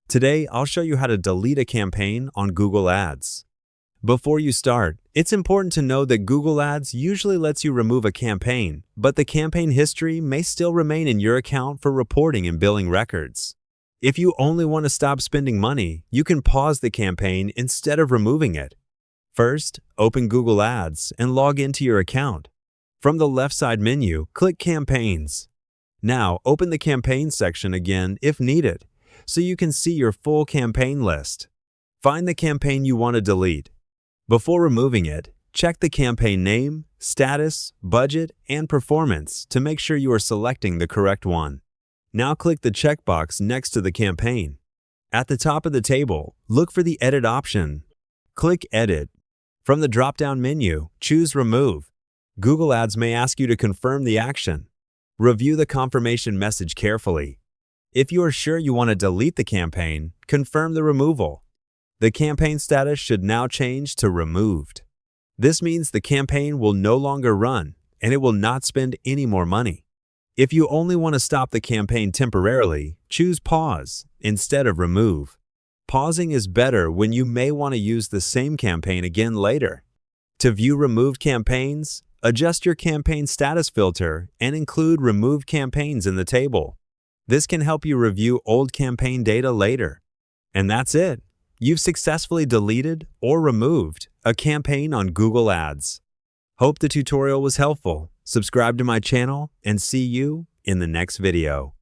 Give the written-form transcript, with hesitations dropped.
Today, I'll show you how to delete a campaign on Google Ads. Before you start, it's important to know that Google Ads usually lets you remove a campaign, but the campaign history may still remain in your account for reporting and billing records. If you only want to stop spending money, you can pause the campaign instead of removing it. First, open Google Ads and log into your account. From the left side menu, click Campaigns. Now, open the Campaign section again if needed, so you can see your full campaign list. Find the campaign you want to delete. Before removing it, check the campaign name, status, budget, and performance to make sure you are selecting the correct one. Now click the checkbox next to the campaign. At the top of the table, look for the Edit option. Click Edit. From the drop-down menu, choose Remove. Google Ads may ask you to confirm the action. Review the confirmation message carefully. If you are sure you want to delete the campaign, confirm the removal. The campaign status should now change to Removed. This means the campaign will no longer run and it will not spend any more money. If you only want to stop the campaign temporarily, choose Pause instead of Remove. Pausing is better when you may want to use the same campaign again later. To view removed campaigns, adjust your campaign status filter and include removed campaigns in the table. This can help you review old campaign data later. And that's it. You've successfully deleted or removed a campaign on Google Ads. Hope the tutorial was helpful. Subscribe to my channel and see you in the next video.